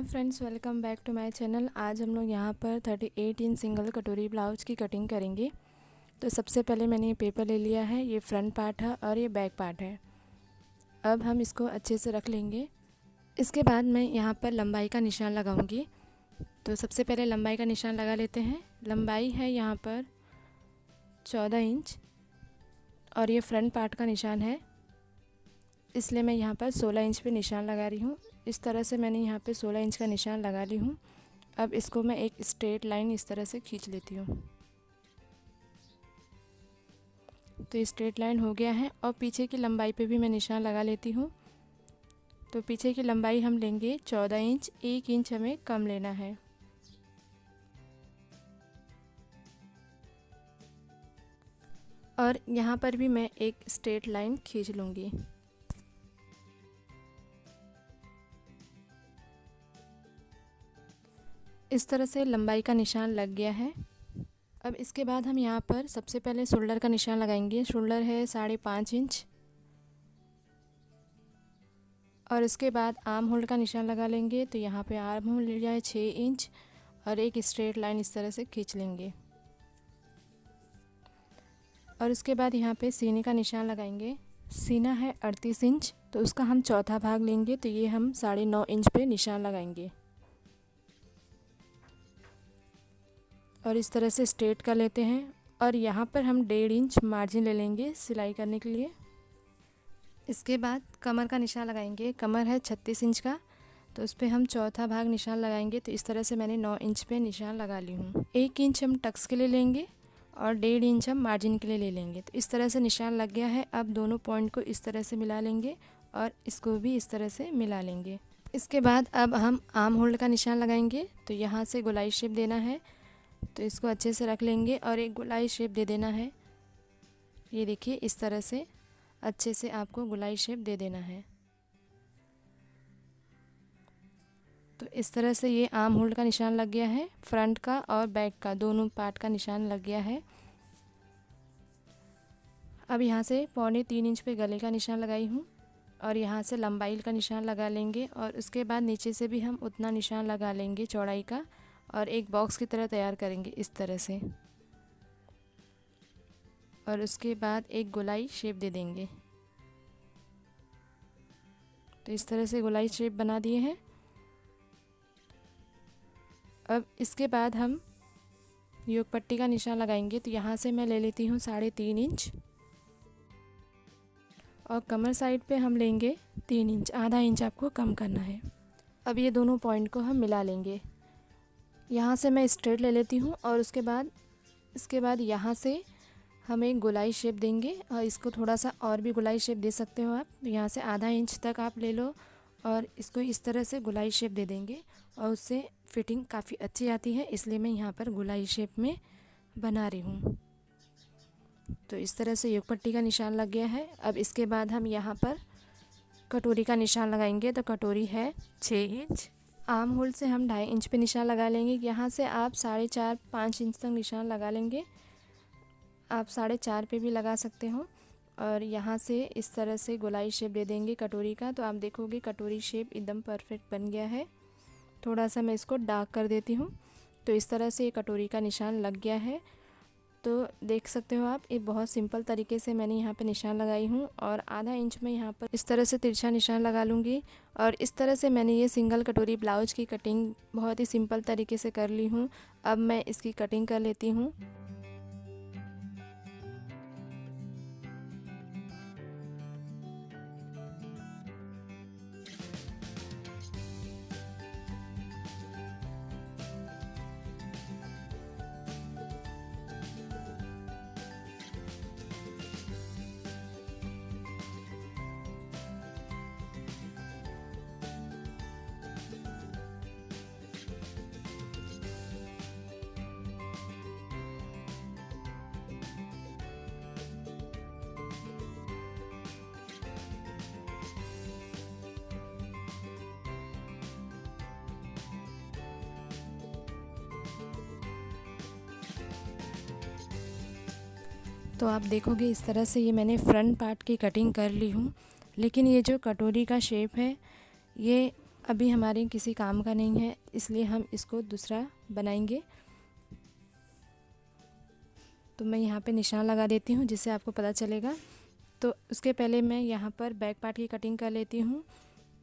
Friends, welcome back to my channel. आज हम लोग यहाँ पर 38 इंच सिंगल कटोरी ब्लाउज की कटिंग करेंगे। तो सबसे पहले मैंने ये पेपर ले लिया है, ये फ्रंट पार्ट है और ये बैक पार्ट है। अब हम इसको अच्छे से रख लेंगे। इसके बाद मैं यहाँ पर लंबाई का निशान लगाऊंगी। तो सबसे पहले लंबाई का निशान लगा लेते हैं। लंबाई है यहाँ पर 14 इंच और ये फ्रंट पार्ट का निशान है, इसलिए मैं यहाँ पर 16 इंच पे निशान लगा रही हूँ। इस तरह से मैंने यहाँ पे 16 इंच का निशान लगा ली हूँ। अब इसको मैं एक स्ट्रेट लाइन इस तरह से खींच लेती हूँ। तो स्ट्रेट लाइन हो गया है और पीछे की लंबाई पे भी मैं निशान लगा लेती हूँ। तो पीछे की लंबाई हम लेंगे 14 इंच, 1 इंच हमें कम लेना है। और यहाँ पर भी मैं एक स्ट्रेट लाइन खींच लूँगी। इस तरह से लंबाई का निशान लग गया है। अब इसके बाद हम यहाँ पर सबसे पहले शोल्डर का निशान लगाएंगे। शोल्डर है 5.5 इंच और इसके बाद आर्म होल का निशान लगा लेंगे। तो यहाँ पे आर्म होल ले जाए 6 इंच और एक स्ट्रेट लाइन इस तरह से खींच लेंगे। और इसके बाद यहाँ पे सीने का निशान लगाएंगे। सीना है 38 इंच, तो उसका हम चौथा भाग लेंगे। तो ये हम 9.5 इंच पे निशान लगाएंगे और इस तरह से स्ट्रेट कर लेते हैं। और यहाँ पर हम 1.5 इंच मार्जिन ले लेंगे सिलाई करने के लिए। इसके बाद कमर का निशान लगाएंगे। कमर है 36 इंच का, तो उस पर हम चौथा भाग निशान लगाएंगे। तो इस तरह से मैंने 9 इंच पे निशान लगा ली हूँ। 1 इंच हम टक्स के लिए लेंगे और 1.5 इंच हम मार्जिन के लिए ले लेंगे। तो इस तरह से निशान लग गया है। अब दोनों पॉइंट को इस तरह से मिला लेंगे और इसको भी इस तरह से मिला लेंगे। इसके बाद अब हम आर्म होल्ड का निशान लगाएंगे। तो यहाँ से गोलाई शेप देना है, तो इसको अच्छे से रख लेंगे और एक गोलाई शेप दे देना है। ये देखिए, इस तरह से अच्छे से आपको गोलाई शेप दे देना है। तो इस तरह से ये आर्म होल्ड का निशान लग गया है। फ्रंट का और बैक का दोनों पार्ट का निशान लग गया है। अब यहाँ से 3.25 इंच पे गले का निशान लगाई हूँ और यहाँ से लंबाई का निशान लगा लेंगे। और उसके बाद नीचे से भी हम उतना निशान लगा लेंगे चौड़ाई का और एक बॉक्स की तरह तैयार करेंगे इस तरह से। और उसके बाद एक गोलाई शेप दे देंगे। तो इस तरह से गोलाई शेप बना दिए हैं। अब इसके बाद हम योग पट्टी का निशान लगाएंगे। तो यहाँ से मैं ले लेती हूँ 3.5 इंच और कमर साइड पे हम लेंगे 3 इंच, आधा इंच आपको कम करना है। अब ये दोनों पॉइंट को हम मिला लेंगे। यहाँ से मैं स्ट्रेट ले लेती हूँ और इसके बाद यहाँ से हम एक गोलाई शेप देंगे और इसको थोड़ा सा और भी गोलाई शेप दे सकते हो आप। यहाँ से आधा इंच तक आप ले लो और इसको इस तरह से गोलाई शेप दे देंगे और उससे फिटिंग काफ़ी अच्छी आती है, इसलिए मैं यहाँ पर गोलाई शेप में बना रही हूँ। तो इस तरह से योग पट्टी का निशान लग गया है। अब इसके बाद हम यहाँ पर कटोरी का निशान लगाएंगे। तो कटोरी है 6 इंच। आर्म होल से हम 2.5 इंच पे निशान लगा लेंगे। यहाँ से आप 4.5-5 इंच तक निशान लगा लेंगे। आप 4.5 पे भी लगा सकते हो। और यहाँ से इस तरह से गोलाई शेप दे देंगे कटोरी का। तो आप देखोगे कटोरी शेप एकदम परफेक्ट बन गया है। थोड़ा सा मैं इसको डार्क कर देती हूँ। तो इस तरह से ये कटोरी का निशान लग गया है। तो देख सकते हो आप, ये बहुत सिंपल तरीके से मैंने यहाँ पे निशान लगाई हूँ। और आधा इंच में यहाँ पर इस तरह से तिरछा निशान लगा लूँगी। और इस तरह से मैंने ये सिंगल कटोरी ब्लाउज की कटिंग बहुत ही सिंपल तरीके से कर ली हूँ। अब मैं इसकी कटिंग कर लेती हूँ। तो आप देखोगे इस तरह से ये मैंने फ्रंट पार्ट की कटिंग कर ली हूँ। लेकिन ये जो कटोरी का शेप है, ये अभी हमारे किसी काम का नहीं है, इसलिए हम इसको दूसरा बनाएंगे। तो मैं यहाँ पे निशान लगा देती हूँ जिससे आपको पता चलेगा। तो उसके पहले मैं यहाँ पर बैक पार्ट की कटिंग कर लेती हूँ।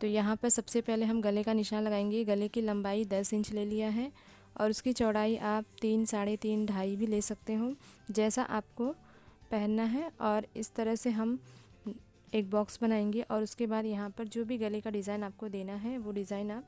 तो यहाँ पर सबसे पहले हम गले का निशान लगाएंगे। गले की लंबाई 10 इंच ले लिया है और उसकी चौड़ाई आप 3, साढ़े 3, ढाई भी ले सकते हो, जैसा आपको पहनना है। और इस तरह से हम एक बॉक्स बनाएंगे और उसके बाद यहाँ पर जो भी गले का डिज़ाइन आपको देना है वो डिज़ाइन आप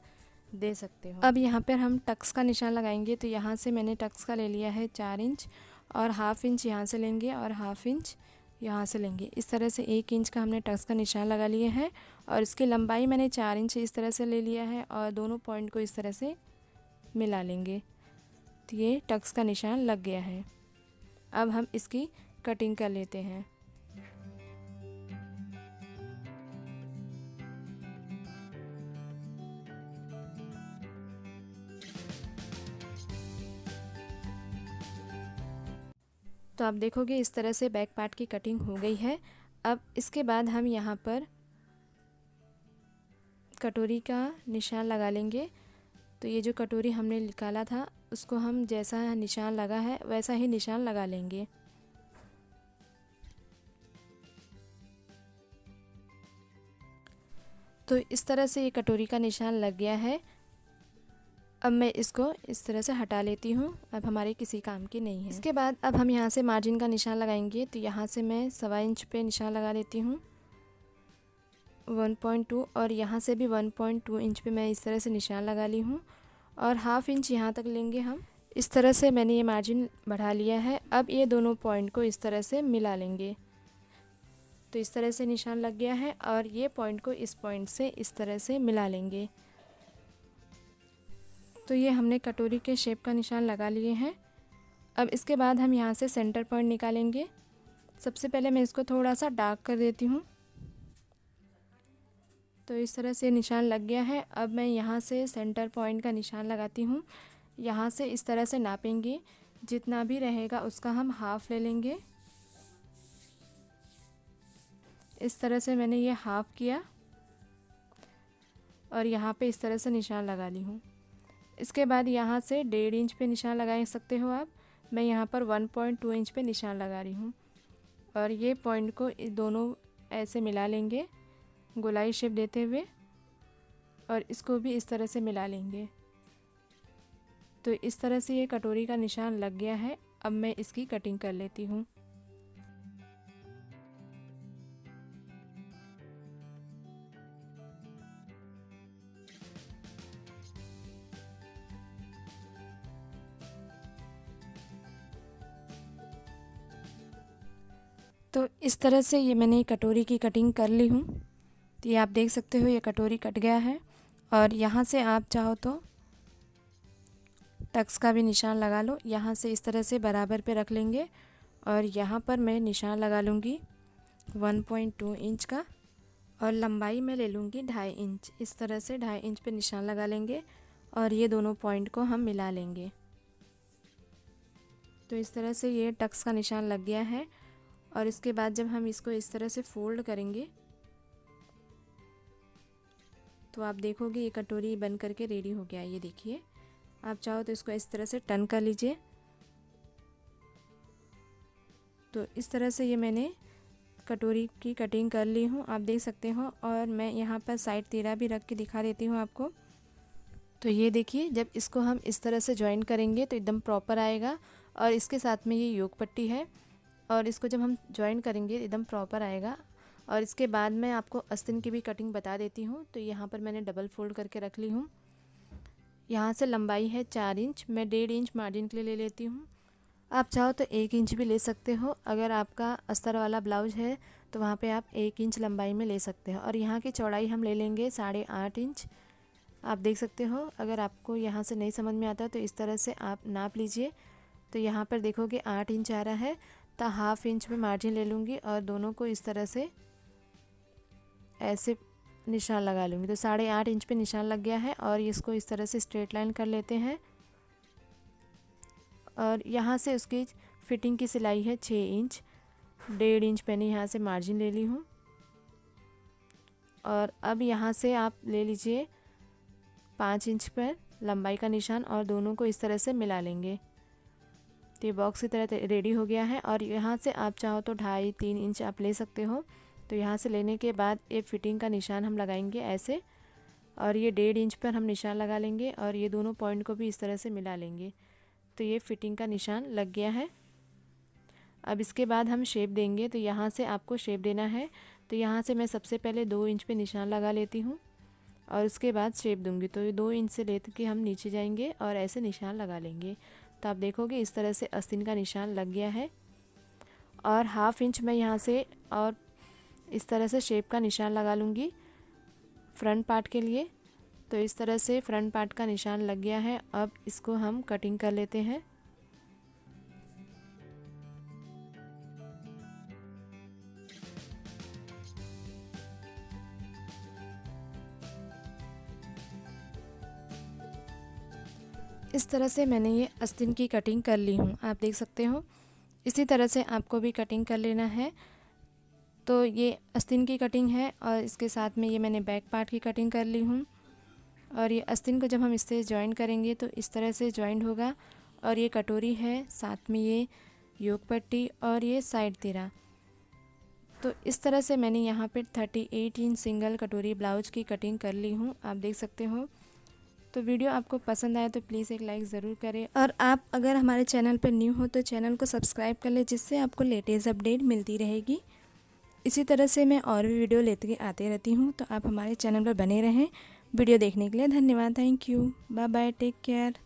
दे सकते हो। अब यहाँ पर हम टक्स का निशान लगाएंगे। तो यहाँ से मैंने टक्स का ले लिया है 4 इंच और हाफ़ इंच यहाँ से लेंगे और हाफ़ इंच यहाँ से लेंगे। इस तरह से 1 इंच का हमने टक्स का निशान लगा लिया है और इसकी लंबाई मैंने 4 इंच इस तरह से ले लिया है और दोनों पॉइंट को इस तरह से मिला लेंगे। तो ये टक्स का निशान लग गया है। अब हम इसकी कटिंग कर लेते हैं। तो आप देखोगे इस तरह से बैक पार्ट की कटिंग हो गई है। अब इसके बाद हम यहाँ पर कटोरी का निशान लगा लेंगे। तो ये जो कटोरी हमने निकाला था उसको हम जैसा निशान लगा है वैसा ही निशान लगा लेंगे। तो इस तरह से ये कटोरी का निशान लग गया है। अब मैं इसको इस तरह से हटा लेती हूँ, अब हमारे किसी काम की नहीं है। इसके बाद अब हम यहाँ से मार्जिन का निशान लगाएंगे। तो यहाँ से मैं 1.25 इंच पे निशान लगा लेती हूँ 1.2 और यहाँ से भी 1.2 इंच पे मैं इस तरह से निशान लगा ली हूँ और हाफ़ इंच यहाँ तक लेंगे हम। इस तरह से मैंने ये मार्जिन बढ़ा लिया है। अब ये दोनों पॉइंट को इस तरह से मिला लेंगे। तो इस तरह से निशान लग गया है और ये पॉइंट को इस पॉइंट से इस तरह से मिला लेंगे। तो ये हमने कटोरी के शेप का निशान लगा लिए हैं। अब इसके बाद हम यहाँ से सेंटर पॉइंट निकालेंगे। सबसे पहले मैं इसको थोड़ा सा डार्क कर देती हूँ। तो इस तरह से निशान लग गया है। अब मैं यहाँ से सेंटर पॉइंट का निशान लगाती हूँ। यहाँ से इस तरह से नापेंगे, जितना भी रहेगा उसका हम हाफ़ ले लेंगे। इस तरह से मैंने ये हाफ़ किया और यहाँ पे इस तरह से निशान लगा ली हूँ। इसके बाद यहाँ से 1.5 इंच पे निशान लगा सकते हो आप। मैं यहाँ पर 1.2 इंच पे निशान लगा रही हूँ और ये पॉइंट को दोनों ऐसे मिला लेंगे गोलाई शेप देते हुए और इसको भी इस तरह से मिला लेंगे। तो इस तरह से ये कटोरी का निशान लग गया है। अब मैं इसकी कटिंग कर लेती हूँ। तो इस तरह से ये मैंने कटोरी की कटिंग कर ली हूँ। तो ये आप देख सकते हो ये कटोरी कट गया है और यहाँ से आप चाहो तो टक्स का भी निशान लगा लो। यहाँ से इस तरह से बराबर पे रख लेंगे और यहाँ पर मैं निशान लगा लूँगी 1.2 इंच का और लंबाई में ले लूँगी 2.5 इंच। इस तरह से 2.5 इंच पे निशान लगा लेंगे और ये दोनों पॉइंट को हम मिला लेंगे। तो इस तरह से ये टक्स का निशान लग गया है और इसके बाद जब हम इसको इस तरह से फोल्ड करेंगे तो आप देखोगे ये कटोरी बन करके रेडी हो गया। ये देखिए, आप चाहो तो इसको इस तरह से टर्न कर लीजिए। तो इस तरह से ये मैंने कटोरी की कटिंग कर ली हूँ, आप देख सकते हो। और मैं यहाँ पर साइड तीरा भी रख के दिखा देती हूँ आपको। तो ये देखिए, जब इसको हम इस तरह से ज्वाइन करेंगे तो एकदम प्रॉपर आएगा। और इसके साथ में ये योक पट्टी है और इसको जब हम ज्वाइन करेंगे एकदम प्रॉपर आएगा। और इसके बाद मैं आपको आस्तीन की भी कटिंग बता देती हूँ। तो यहाँ पर मैंने डबल फोल्ड करके रख ली हूँ। यहाँ से लंबाई है 4 इंच, मैं 1.5 इंच मार्जिन के लिए ले लेती हूँ। आप चाहो तो 1 इंच भी ले सकते हो। अगर आपका अस्तर वाला ब्लाउज है तो वहाँ पे आप 1 इंच लंबाई में ले सकते हो। और यहाँ की चौड़ाई हम ले लेंगे 8.5 इंच। आप देख सकते हो। अगर आपको यहाँ से नहीं समझ में आता तो इस तरह से आप नाप लीजिए। तो यहाँ पर देखोगे 8 इंच आ रहा है, तो हाफ़ इंच में मार्जिन ले लूँगी और दोनों को इस तरह से ऐसे निशान लगा लूँगी। तो 8.5 इंच पे निशान लग गया है और इसको इस तरह से स्ट्रेट लाइन कर लेते हैं। और यहाँ से उसकी फिटिंग की सिलाई है 6 इंच। 1.5 इंच मैंने यहाँ से मार्जिन ले ली हूँ। और अब यहाँ से आप ले लीजिए 5 इंच पर लंबाई का निशान और दोनों को इस तरह से मिला लेंगे। तो ये बॉक्स की तरह रेडी हो गया है। और यहाँ से आप चाहो तो 2.5-3 इंच आप ले सकते हो। तो यहाँ से लेने के बाद ये फिटिंग का निशान हम लगाएंगे ऐसे, और ये 1.5 इंच पर हम निशान लगा लेंगे और ये दोनों पॉइंट को भी इस तरह से मिला लेंगे। तो ये फिटिंग का निशान लग गया है। अब इसके बाद हम शेप देंगे। तो यहाँ से आपको शेप देना है। तो यहाँ से मैं सबसे पहले 2 इंच पे निशान लगा लेती हूँ और उसके बाद शेप दूंगी। तो ये 2 इंच से लेकर के हम नीचे जाएंगे और ऐसे निशान लगा लेंगे। तो आप देखोगे इस तरह से आस्तीन का निशान लग गया है। और 1/2 इंच मैं यहाँ से और इस तरह से शेप का निशान लगा लूँगी फ्रंट पार्ट के लिए। तो इस तरह से फ्रंट पार्ट का निशान लग गया है। अब इसको हम कटिंग कर लेते हैं। इस तरह से मैंने ये आस्तीन की कटिंग कर ली हूँ, आप देख सकते हो। इसी तरह से आपको भी कटिंग कर लेना है। तो ये आस्तीन की कटिंग है और इसके साथ में ये मैंने बैक पार्ट की कटिंग कर ली हूँ। और ये आस्तीन को जब हम इससे जॉइन करेंगे तो इस तरह से जॉइंट होगा। और ये कटोरी है, साथ में ये योक पट्टी और ये साइड तिरा। तो इस तरह से मैंने यहाँ पे 38 इंच सिंगल कटोरी ब्लाउज की कटिंग कर ली हूँ, आप देख सकते हो। तो वीडियो आपको पसंद आए तो प्लीज़ एक लाइक ज़रूर करें। और आप अगर हमारे चैनल पर न्यू हो तो चैनल को सब्सक्राइब कर लें, जिससे आपको लेटेस्ट अपडेट मिलती रहेगी। इसी तरह से मैं और भी वीडियो लेते आते रहती हूँ, तो आप हमारे चैनल पर बने रहें। वीडियो देखने के लिए धन्यवाद। Thank you. Bye bye, take care.